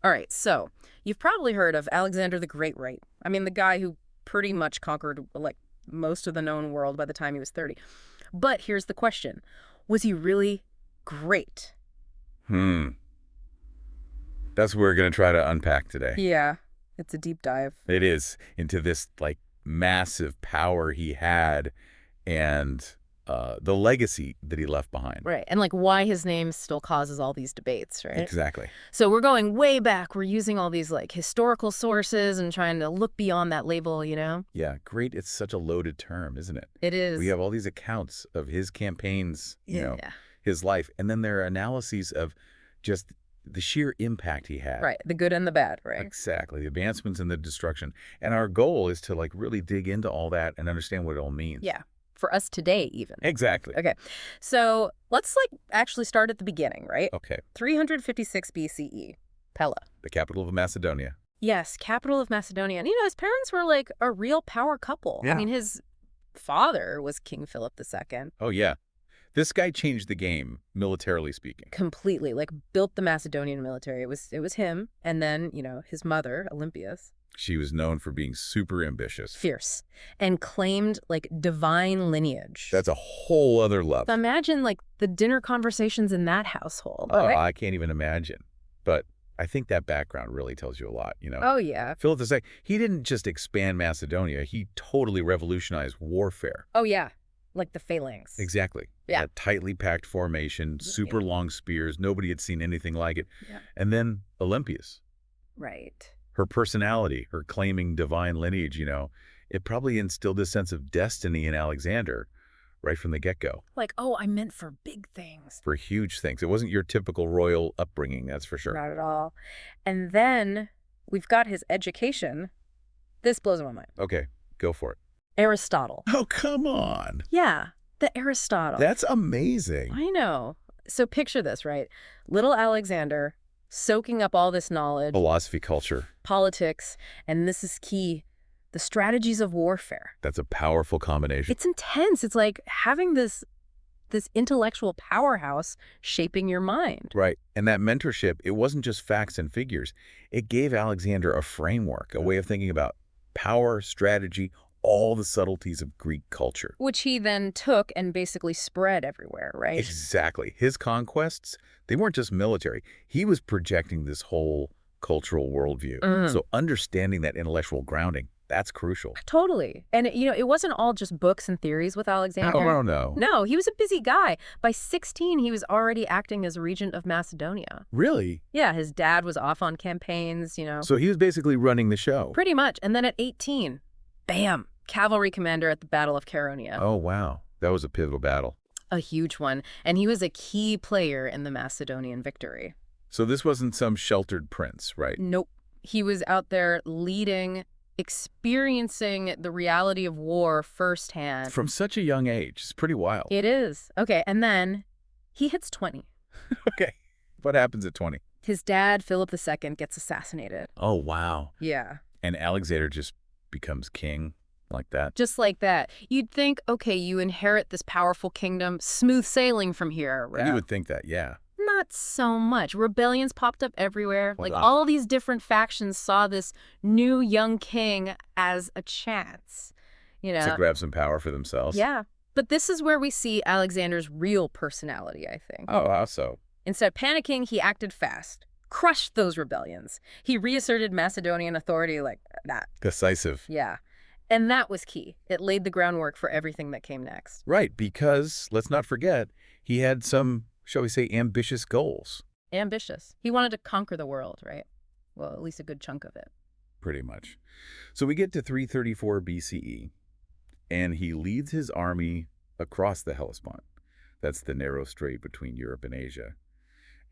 All right, so you've probably heard of Alexander the Great, right? I mean, the guy who pretty much conquered, like, most of the known world by the time he was 30. But here's the question. Was he really great? Hmm. That's what we're going to try to unpack today. Yeah, it's a deep dive. It is into this, like, massive power he had and the legacy that he left behind. Right, and like why his name still causes all these debates, right? Exactly. So we're going way back. We're using all these like historical sources and trying to look beyond that label, you know? Yeah, great. It's such a loaded term, isn't it? It is. We have all these accounts of his campaigns, Yeah. his life, and then there are analyses of just the sheer impact he had. Right, the good and the bad, right? Exactly, the advancements and the destruction. And our goal is to like really dig into all that and understand what it all means. Yeah, for us today even. Exactly. Okay, so let's like actually start at the beginning, right? Okay. 356 BCE, Pella. The capital of Macedonia. Yes, capital of Macedonia. And his parents were like a real power couple. Yeah. I mean, his father was King Philip II. Oh, yeah. This guy changed the game, militarily speaking. Completely, like built the Macedonian military. It was him, and then, his mother, Olympias. She was known for being super ambitious. Fierce. And claimed, like, divine lineage. That's a whole other level. Imagine, like, the dinner conversations in that household. Oh, right? I can't even imagine. But I think that background really tells you a lot, Oh, yeah. Philip II, he didn't just expand Macedonia. He totally revolutionized warfare. Oh, yeah. Like the phalanx. Exactly. Yeah. That tightly packed formation, super long spears. Nobody had seen anything like it. Yeah. And then Olympias. Right. Her personality, her claiming divine lineage, it probably instilled a sense of destiny in Alexander right from the get-go. Like, oh, I meant for big things. For huge things. It wasn't your typical royal upbringing, that's for sure. Not at all. And then we've got his education. This blows my mind. Okay, go for it. Aristotle. Oh, come on. Yeah, the Aristotle. That's amazing. I know. So picture this, right? Little Alexander soaking up all this knowledge, Philosophy, culture. politics, and this is key, the strategies of warfare. That's a powerful combination. It's intense. It's like having this intellectual powerhouse shaping your mind. Right. And that mentorship, it wasn't just facts and figures. It gave Alexander a framework, a way of thinking about power, strategy, all the subtleties of Greek culture. Which he then took and basically spread everywhere, right? Exactly. His conquests, they weren't just military. He was projecting this whole cultural worldview. So understanding that intellectual grounding, that's crucial. Totally. And, it wasn't all just books and theories with Alexander. Oh, no. No, he was a busy guy. By 16, he was already acting as regent of Macedonia. Really? Yeah, his dad was off on campaigns, So he was basically running the show. Pretty much. And then at 18, bam, cavalry commander at the Battle of Chaeronea. Oh, wow. That was a pivotal battle. A huge one. And he was a key player in the Macedonian victory. So this wasn't some sheltered prince, right? Nope. He was out there leading, experiencing the reality of war firsthand. From such a young age. It's pretty wild. It is. Okay, and then he hits 20. Okay. What happens at 20? His dad, Philip II, gets assassinated. Oh, wow. Yeah. And Alexander just becomes king like that? Just like that. You'd think, okay, you inherit this powerful kingdom, smooth sailing from here. Right? You would think that, yeah. Not so much. Rebellions popped up everywhere. Well, like all these different factions saw this new young king as a chance, To grab some power for themselves? Yeah. But this is where we see Alexander's real personality, I think. Oh, how so? Instead of panicking, he acted fast, crushed those rebellions. He reasserted Macedonian authority like that. Decisive. Yeah. And that was key. It laid the groundwork for everything that came next. Right, because, let's not forget, he had some, shall we say, ambitious goals. Ambitious. He wanted to conquer the world, right? Well, at least a good chunk of it. Pretty much. So we get to 334 BCE, and he leads his army across the Hellespont. That's the narrow strait between Europe and Asia.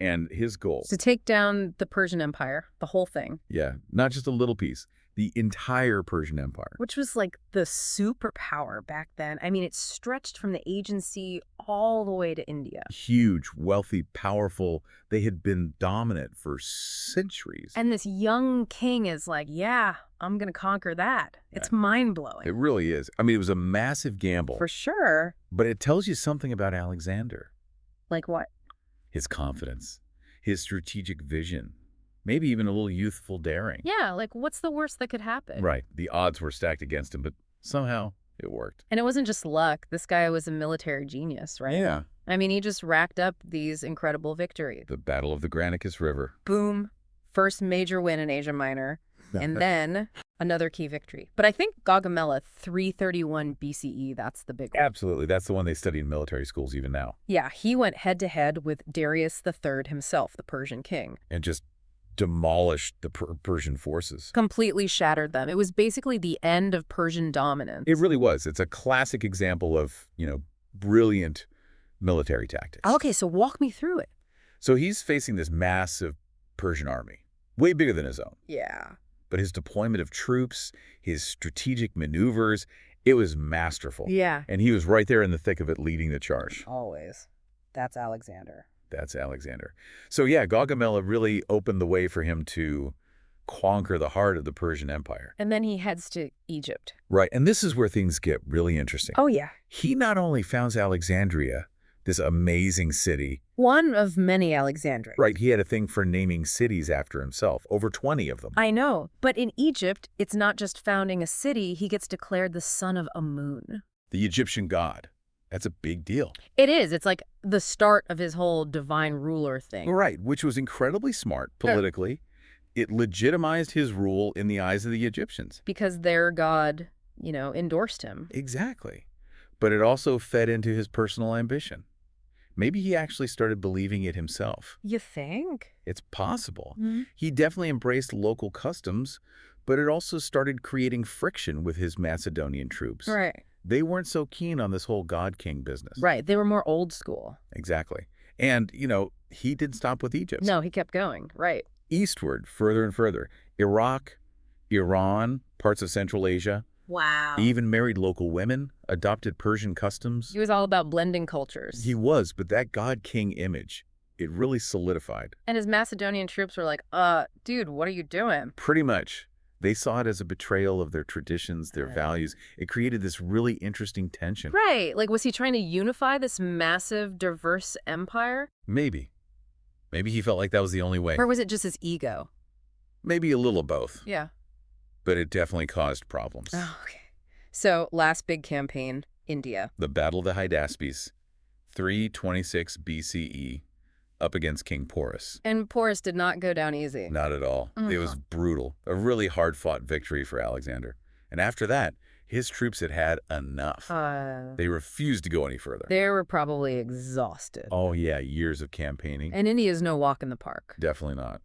And his goal... To take down the Persian Empire, the whole thing. Yeah, not just a little piece. The entire Persian Empire. Which was like the superpower back then. I mean, it stretched from the Aegean Sea all the way to India. Huge, wealthy, powerful. They had been dominant for centuries. And this young king is like, yeah, I'm going to conquer that. It's mind-blowing. It really is. I mean, it was a massive gamble. For sure. But it tells you something about Alexander. Like what? His confidence, his strategic vision. maybe even a little youthful daring. Yeah, like what's the worst that could happen? Right. The odds were stacked against him, but somehow it worked. And it wasn't just luck. This guy was a military genius, right? Yeah. I mean, he just racked up these incredible victories. The Battle of the Granicus River. Boom. First major win in Asia Minor. And then another key victory. But I think Gaugamela, 331 BCE, that's the big one. Absolutely. That's the one they study in military schools even now. Yeah, he went head-to-head with Darius III himself, the Persian king. And just demolished the Persian forces. Completely shattered them. It was basically the end of Persian dominance. It really was. It's a classic example of, brilliant military tactics. Okay, so walk me through it. So he's facing this massive Persian army, way bigger than his own. Yeah. But his deployment of troops, his strategic maneuvers, it was masterful. Yeah. And he was right there in the thick of it, leading the charge. Always. That's Alexander. That's Alexander. So yeah, Gaugamela really opened the way for him to conquer the heart of the Persian Empire. And then he heads to Egypt. Right, and this is where things get really interesting. Oh, yeah. He not only founds Alexandria, this amazing city. One of many Alexandria. Right, he had a thing for naming cities after himself, over 20 of them. I know, but in Egypt, it's not just founding a city, he gets declared the son of Amun. The Egyptian god. That's a big deal. It is. It's like the start of his whole divine ruler thing. Right, which was incredibly smart politically. It legitimized his rule in the eyes of the Egyptians. Because their god, endorsed him. Exactly. But it also fed into his personal ambition. Maybe he actually started believing it himself. You think? It's possible. Mm-hmm. He definitely embraced local customs, but it also started creating friction with his Macedonian troops. Right. They weren't so keen on this whole god-king business. Right. They were more old school. Exactly. And, he didn't stop with Egypt. No, he kept going. Right. Eastward, further and further. Iraq, Iran, parts of Central Asia. Wow. He even married local women, adopted Persian customs. He was all about blending cultures. He was, but that god-king image, it really solidified. And his Macedonian troops were like, dude, what are you doing? Pretty much. They saw it as a betrayal of their traditions, their values. It created this really interesting tension. Right. Like, was he trying to unify this massive, diverse empire? Maybe. Maybe he felt like that was the only way. Or was it just his ego? Maybe a little of both. Yeah. But it definitely caused problems. Oh, okay. So, last big campaign, India. The Battle of the Hydaspes, 326 BCE, up against King Porus. And Porus did not go down easy. Not at all. It was brutal. A really hard-fought victory for Alexander. And after that, his troops had had enough. They refused to go any further. They were probably exhausted. Oh, yeah, years of campaigning. And India's no walk in the park. Definitely not.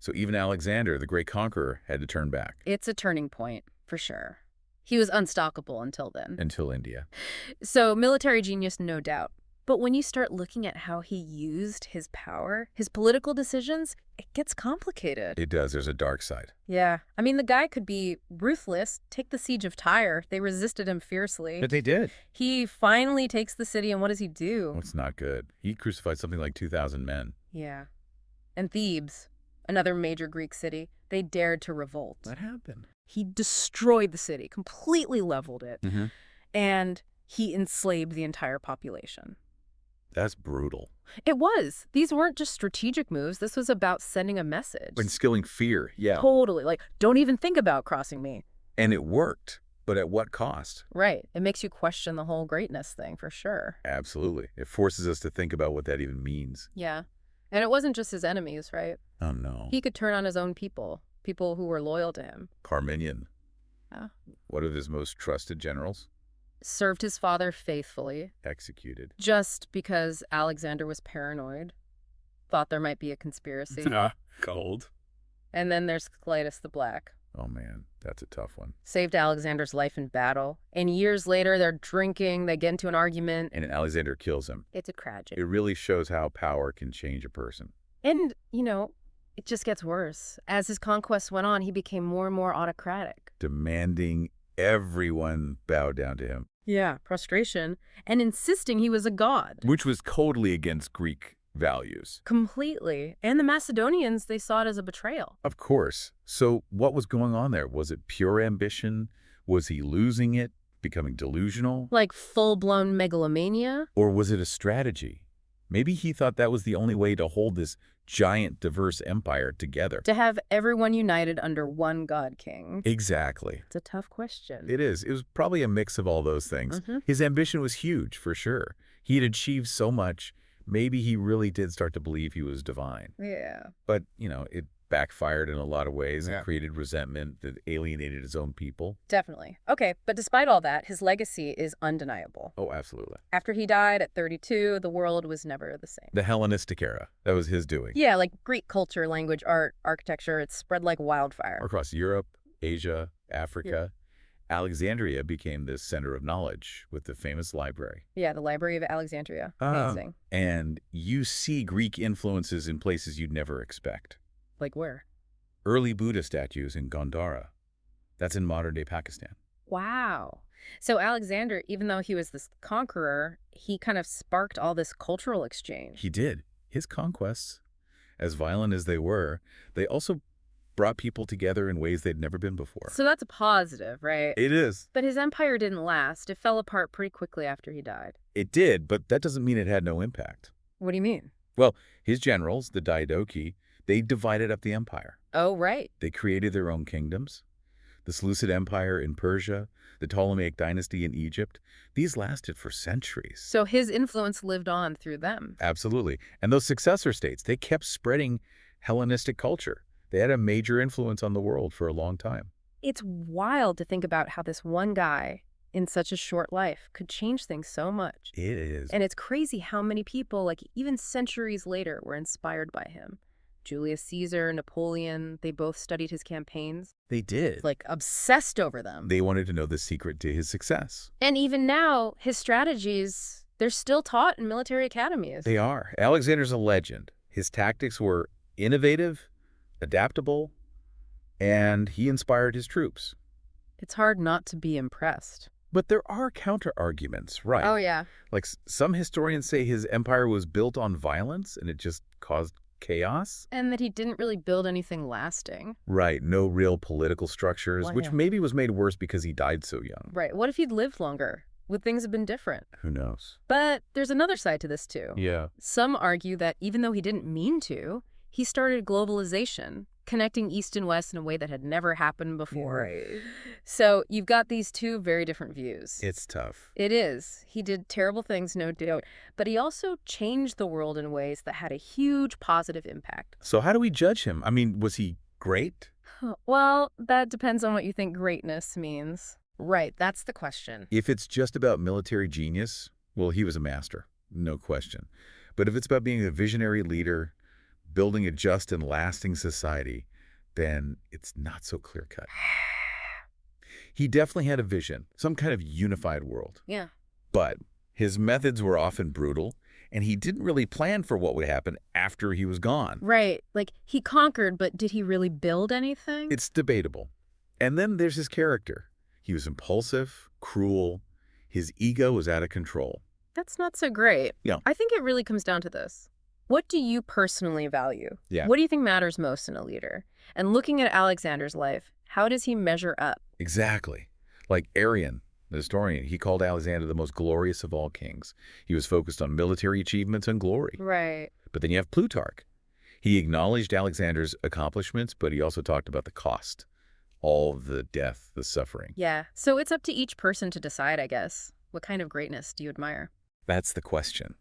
So even Alexander, the great conqueror, had to turn back. It's a turning point, for sure. He was unstoppable until then. Until India. So military genius, no doubt. But when you start looking at how he used his power, his political decisions, it gets complicated. It does. There's a dark side. Yeah. I mean, the guy could be ruthless, take the siege of Tyre. They resisted him fiercely. But they did. He finally takes the city, and what does he do? It's not good. He crucified something like 2,000 men. Yeah. And Thebes, another major Greek city, they dared to revolt. What happened? He destroyed the city, completely leveled it, Mm-hmm. and he enslaved the entire population. That's brutal. It was. These weren't just strategic moves. This was about sending a message. Instilling fear, yeah. Totally. Like, don't even think about crossing me. And it worked. But at what cost? Right. It makes you question the whole greatness thing, for sure. Absolutely. It forces us to think about what that even means. Yeah. And it wasn't just his enemies, right? Oh, no. He could turn on his own people who were loyal to him. Carminian. Yeah. One of his most trusted generals. Served his father faithfully. Executed. Just because Alexander was paranoid. Thought there might be a conspiracy. Cold. And then there's Clytus the Black. Oh, man. That's a tough one. Saved Alexander's life in battle. And years later, they're drinking, they get into an argument. And Alexander kills him. It's a tragedy. It really shows how power can change a person. And, it just gets worse. As his conquests went on, he became more and more autocratic. Demanding everyone bow down to him. Yeah, prostration. And insisting he was a god. Which was totally against Greek values. Completely. And the Macedonians, they saw it as a betrayal. Of course. So what was going on there? Was it pure ambition? Was he losing it? Becoming delusional? Like full-blown megalomania? Or was it a strategy? Maybe he thought that was the only way to hold this giant, diverse empire together. To have everyone united under one god king. Exactly. It's a tough question. It is. It was probably a mix of all those things. His ambition was huge, for sure. He had achieved so much, maybe he really did start to believe he was divine. Yeah. But, it backfired in a lot of ways and Yeah. created resentment that alienated his own people. Definitely. Okay, but despite all that, his legacy is undeniable. Oh, absolutely. After he died at 32, the world was never the same. The Hellenistic era, that was his doing. Yeah, like Greek culture, language, art, architecture, it spread like wildfire. Across Europe, Asia, Africa, Alexandria became this center of knowledge with the famous library. Yeah, the Library of Alexandria. Amazing. And you see Greek influences in places you'd never expect. Like where? Early Buddha statues in Gandhara. That's in modern-day Pakistan. Wow. So Alexander, even though he was this conqueror, he kind of sparked all this cultural exchange. He did. His conquests, as violent as they were, they also brought people together in ways they'd never been before. So that's a positive, right? It is. But his empire didn't last. It fell apart pretty quickly after he died. It did, but that doesn't mean it had no impact. What do you mean? Well, his generals, the Diadochi, they divided up the empire. Oh, right. They created their own kingdoms. The Seleucid Empire in Persia, the Ptolemaic dynasty in Egypt, these lasted for centuries. So his influence lived on through them. Absolutely. And those successor states, they kept spreading Hellenistic culture. They had a major influence on the world for a long time. It's wild to think about how this one guy in such a short life could change things so much. It is. And it's crazy how many people, like even centuries later, were inspired by him. Julius Caesar, Napoleon, they both studied his campaigns. They did. Like obsessed over them. They wanted to know the secret to his success. And even now, his strategies, they're still taught in military academies. They are. Alexander's a legend. His tactics were innovative, adaptable, and he inspired his troops. It's hard not to be impressed. But there are counter-arguments, right? Oh, yeah. Like some historians say his empire was built on violence and it just caused chaos. And that he didn't really build anything lasting. Right, no real political structures, Well, which yeah. maybe was made worse because he died so young. Right. What if he'd lived longer? Would things have been different? Who knows? But there's another side to this, too. Yeah. Some argue that even though he didn't mean to, he started globalization, connecting East and West in a way that had never happened before. Right. So you've got these two very different views. It's tough. It is. He did terrible things, no doubt, but he also changed the world in ways that had a huge positive impact. So how do we judge him? I mean, was he great? Well, that depends on what you think greatness means. Right, that's the question. If it's just about military genius, well, he was a master, no question. But if it's about being a visionary leader, building a just and lasting society, then it's not so clear-cut. He definitely had a vision, some kind of unified world. Yeah. But his methods were often brutal, and he didn't really plan for what would happen after he was gone. Right, like he conquered, but did he really build anything? It's debatable. And then there's his character. He was impulsive, cruel. His ego was out of control. That's not so great. Yeah. I think it really comes down to this. What do you personally value? Yeah. What do you think matters most in a leader? And looking at Alexander's life, how does he measure up? Exactly. Like Arrian, the historian, he called Alexander the most glorious of all kings. He was focused on military achievements and glory. Right. But then you have Plutarch. He acknowledged Alexander's accomplishments, but he also talked about the cost. All of the death, the suffering. Yeah. So it's up to each person to decide, I guess. What kind of greatness do you admire? That's the question.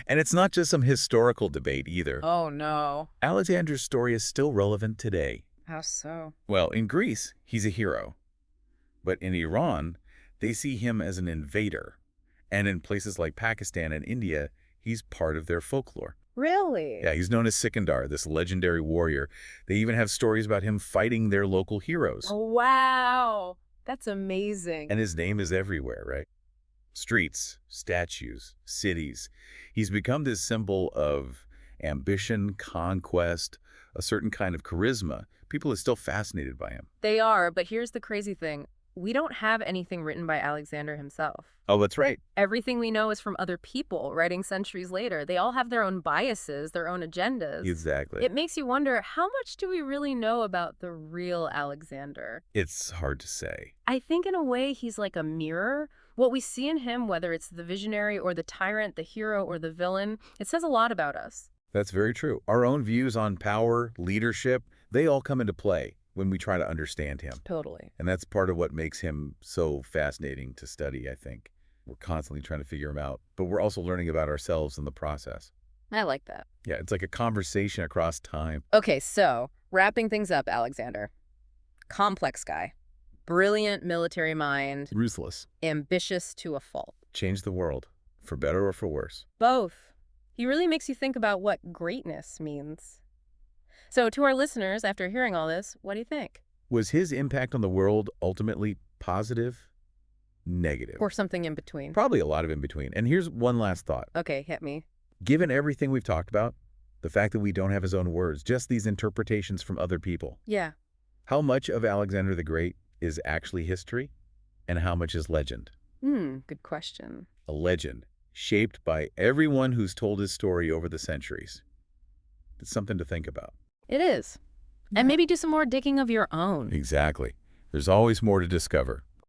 And it's not just some historical debate either. Oh, no. Alexander's story is still relevant today. How so? Well, in Greece, he's a hero. But in Iran, they see him as an invader. And in places like Pakistan and India, he's part of their folklore. Really? Yeah, he's known as Sikandar, this legendary warrior. They even have stories about him fighting their local heroes. Oh, wow. That's amazing. And his name is everywhere, right? Streets, statues, cities. He's become this symbol of ambition, conquest, a certain kind of charisma. People are still fascinated by him. They are, but here's the crazy thing. We don't have anything written by Alexander himself. Oh, that's right. Everything we know is from other people writing centuries later. They all have their own biases, their own agendas. Exactly. It makes you wonder, how much do we really know about the real Alexander? It's hard to say. I think in a way he's like a mirror. What we see in him, whether it's the visionary or the tyrant, the hero or the villain, it says a lot about us. That's very true. Our own views on power, leadership, they all come into play when we try to understand him. Totally. And that's part of what makes him so fascinating to study, I think. We're constantly trying to figure him out, but we're also learning about ourselves in the process. I like that. Yeah, it's like a conversation across time. Okay, so wrapping things up, Alexander. Complex guy. Brilliant military mind. Ruthless. Ambitious to a fault. Change the world, for better or for worse. Both. He really makes you think about what greatness means. So to our listeners, after hearing all this, what do you think? Was his impact on the world ultimately positive? Negative? Or something in between? Probably a lot of in between. And here's one last thought. Okay, hit me. Given everything we've talked about, the fact that we don't have his own words, just these interpretations from other people, Yeah. how much of Alexander the Great is actually history and how much is legend? Good question. A legend shaped by everyone who's told his story over the centuries. It's something to think about. It is. And maybe do some more digging of your own. Exactly. There's always more to discover.